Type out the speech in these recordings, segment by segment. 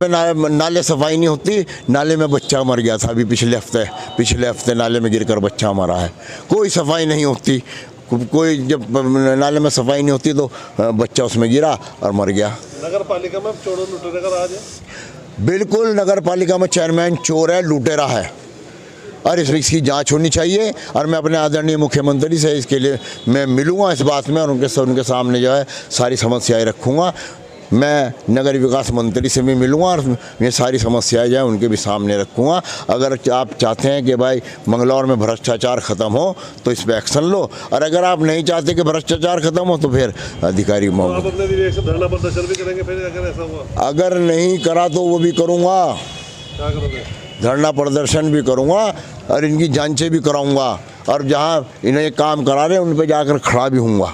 नाले सफाई नहीं होती। नाले में बच्चा मर गया था अभी पिछले हफ्ते नाले में गिरकर बच्चा मरा है। कोई सफाई नहीं होती, कोई जब नाले में सफाई नहीं होती तो बच्चा उसमें गिरा और मर गया। नगर पालिका में चोरों लुटेरे का राज है। बिल्कुल, नगर पालिका में चेयरमैन चोर है, लुटेरा है और इसकी जांच होनी चाहिए। और मैं अपने आदरणीय मुख्यमंत्री से इसके लिए मैं मिलूँगा इस बात में और उनके सामने जो है सारी समस्याएं रखूँगा। मैं नगर विकास मंत्री से भी मिलूँगा और ये सारी समस्याएं जो है उनके भी सामने रखूँगा। अगर आप चाहते हैं कि भाई मंगलौर में भ्रष्टाचार ख़त्म हो तो इस पर एक्शन लो, और अगर आप नहीं चाहते कि भ्रष्टाचार ख़त्म हो तो फिर अधिकारी तो आप अपने धरना प्रदर्शन भी करेंगे फिर अगर ऐसा हुआ? अगर नहीं करा तो वो भी करूँगा, क्या करोगे? धरना प्रदर्शन भी करूँगा और इनकी जांचें भी कराऊँगा और जहाँ इन्हें ये काम करा रहे हैं उन पर जाकर खड़ा भी हूँगा।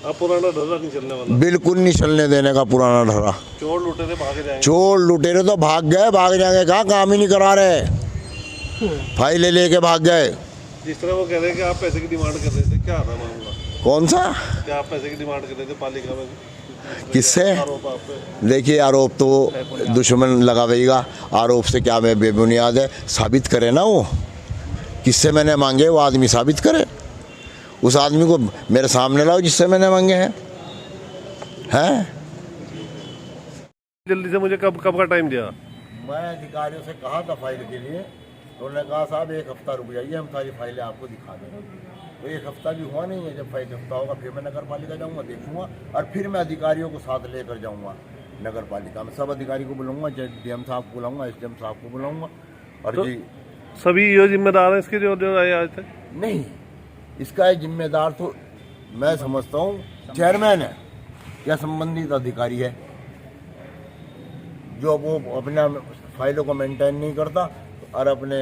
अब पुराना ढर्रा नहीं चलने वाला? बिल्कुल नहीं चलने देने का पुराना ढर्रा। चोर लुटेरे भागे जाएंगे? चोर लुटेरे तो भाग जाएंगे, कहाँ काम ही नहीं करा रहे, फाइलें लेके भाग गए। जिस तरह वो कह रहे हैं कि आप पैसे की डिमांड कर रहे थे, क्या था मामला? कौन सा? क्या आप पैसे की डिमांड कर रहे थे पालिका में? किससे? आरोप आप पे। देखिए, आरोप तो दुश्मन लगावेगा, आरोप से क्या मैं बेबुनियाद है, साबित करे ना वो किससे मैंने मांगे, वो आदमी साबित करे। उस आदमी को मेरे सामने लाओ जिससे मैंने मांगे हैं। जल्दी से मुझे कब का टाइम दिया? मैं अधिकारियों से कहा था फाइल के लिए, तो उन्होंने कहा साहब 1 हफ्ता रुक जाइए, हम सारी फाइलें आपको दिखा देंगे। तो 1 हफ्ता भी हुआ नहीं है। जब 1 हफ्ता होगा फिर मैं नगर पालिका जाऊँगा, देखूँगा और फिर मैं अधिकारियों को साथ लेकर जाऊँगा नगर पालिका में। सब अधिकारी को बुलाऊँगा, डीएम साहब को बुलाऊँगा, एसडीएम साहब को बुलाऊँगा। और तो जी सभी ये जिम्मेदार हैं इसके जो आए आज तक? नहीं, इसका जिम्मेदार तो मैं समझता हूँ चेयरमैन है या संबंधित अधिकारी है, जो वो अपने फाइलों को मेंटेन नहीं करता और अपने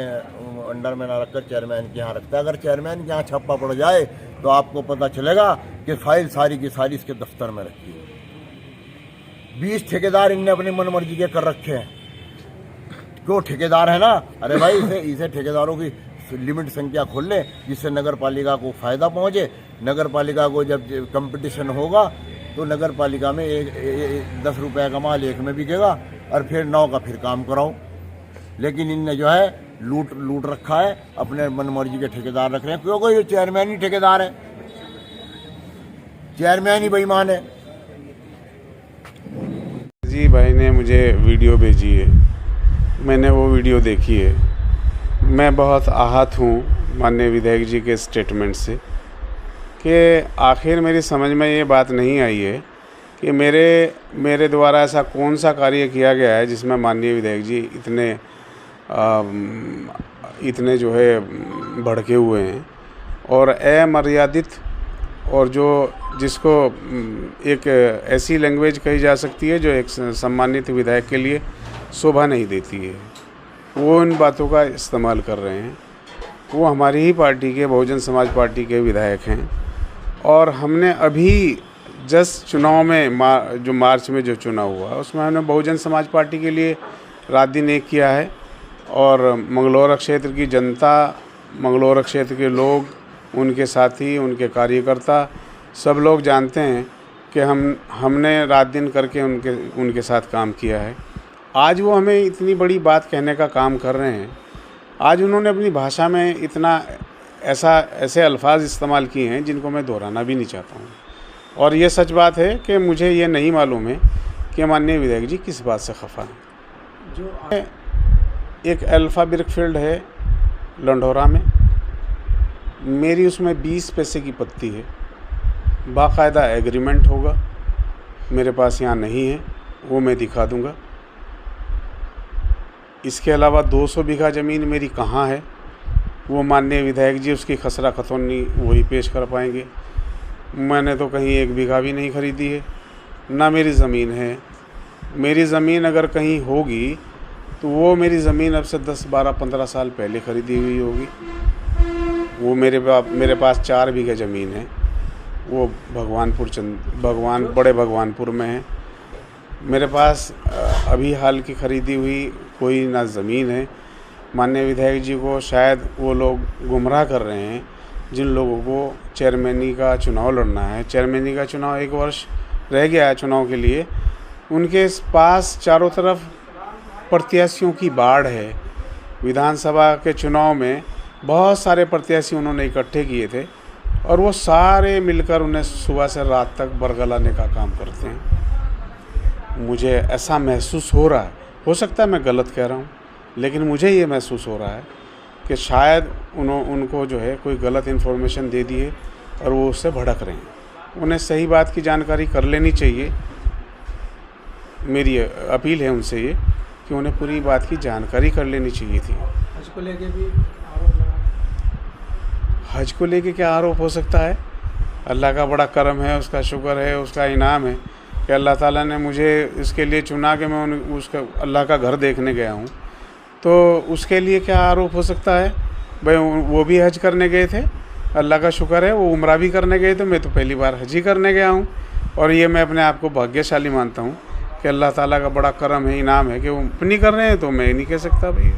अंडर में ना रखकर चेयरमैन के यहाँ रखता है। अगर चेयरमैन के यहाँ छप्पा पड़ जाए तो आपको पता चलेगा कि फाइल सारी की सारी इसके दफ्तर में रखी है। 20 ठेकेदार इनने अपनी मनमर्जी के कर रखे हैं। क्यों? ठेकेदार है ना। अरे भाई, इसे ठेकेदारों की लिमिट संख्या खोल ले जिससे नगर पालिका को फ़ायदा पहुँचे। नगर पालिका को जब कंपटीशन होगा तो नगर पालिका में 10 रुपये का माल 1 में बिकेगा और फिर 9 का फिर काम कराओ। लेकिन इनने जो है लूट रखा है, अपने मनमर्जी के ठेकेदार रख रहे हैं। क्योंकि ये चेयरमैन ही ठेकेदार है, चेयरमैन ही बेईमान है। जी भाई ने मुझे वीडियो भेजी है, मैंने वो वीडियो देखी है। मैं बहुत आहत हूँ माननीय विधायक जी के स्टेटमेंट से कि आखिर मेरी समझ में ये बात नहीं आई है कि मेरे द्वारा ऐसा कौन सा कार्य किया गया है जिसमें माननीय विधायक जी इतने जो है भड़के हुए हैं और अमर्यादित और जिसको एक ऐसी लैंग्वेज कही जा सकती है जो एक सम्मानित विधायक के लिए शोभा नहीं देती है, वो इन बातों का इस्तेमाल कर रहे हैं। वो हमारी ही पार्टी के, बहुजन समाज पार्टी के विधायक हैं और हमने अभी जस्ट चुनाव में जो मार्च में जो चुनाव हुआ उसमें हमने बहुजन समाज पार्टी के लिए रात दिन एक किया है। और मंगलौर क्षेत्र की जनता, मंगलौर क्षेत्र के लोग, उनके साथी, उनके कार्यकर्ता सब लोग जानते हैं कि हमने रात दिन करके उनके साथ काम किया है। आज वो हमें इतनी बड़ी बात कहने का काम कर रहे हैं। आज उन्होंने अपनी भाषा में इतना ऐसे अल्फाज इस्तेमाल किए हैं जिनको मैं दोहराना भी नहीं चाहता हूँ। और ये सच बात है कि मुझे ये नहीं मालूम है कि माननीय विधायक जी किस बात से खफा हैं। जो एक अल्फा ब्रिकफील्ड है लंढौरा में, मेरी उसमें 20 पैसे की पत्ती है, बाकायदा एग्रीमेंट होगा, मेरे पास यहाँ नहीं है, वो मैं दिखा दूँगा। इसके अलावा 200 बीघा ज़मीन मेरी कहाँ है वो माननीय विधायक जी उसकी खसरा खतौनी वही पेश कर पाएंगे। मैंने तो कहीं 1 बीघा भी नहीं खरीदी है, ना मेरी ज़मीन है। मेरी ज़मीन अगर कहीं होगी तो वो मेरी ज़मीन अब से 10, 12, 15 साल पहले ख़रीदी हुई होगी। वो मेरे पास 4 बीघा ज़मीन है, वो बड़े भगवानपुर में है। मेरे पास अभी हाल की ख़रीदी हुई कोई ना ज़मीन है। माननीय विधायक जी को शायद वो लोग गुमराह कर रहे हैं जिन लोगों को चेयरमैनी का चुनाव लड़ना है। चेयरमैनी का चुनाव 1 वर्ष रह गया है चुनाव के लिए। उनके पास चारों तरफ प्रत्याशियों की बाढ़ है। विधानसभा के चुनाव में बहुत सारे प्रत्याशी उन्होंने इकट्ठे किए थे और वो सारे मिलकर उन्हें सुबह से रात तक बरगलाने का काम करते हैं। मुझे ऐसा महसूस हो रहा है, हो सकता है मैं गलत कह रहा हूँ, लेकिन मुझे ये महसूस हो रहा है कि शायद उनको जो है कोई गलत इन्फॉर्मेशन दे दी है और वो उससे भड़क रहे हैं। उन्हें सही बात की जानकारी कर लेनी चाहिए। मेरी अपील है उनसे ये कि उन्हें पूरी बात की जानकारी कर लेनी चाहिए थी। हज को लेके भी आरोप लगा। हज को लेके क्या आरोप हो सकता है? अल्लाह का बड़ा करम है, उसका शुक्र है, उसका इनाम है कि अल्लाह ताला ने मुझे इसके लिए चुना कि मैं उसका अल्लाह का घर देखने गया हूँ। तो उसके लिए क्या आरोप हो सकता है? भाई वो भी हज करने गए थे, अल्लाह का शुक्र है, वो उम्रा भी करने गए थे, मैं तो पहली बार हज ही करने गया हूँ। और ये मैं अपने आप को भाग्यशाली मानता हूँ कि अल्लाह ताला का बड़ा करम है, इनाम है कि वो अपनी कर रहे हैं, तो मैं नहीं कह सकता भाई।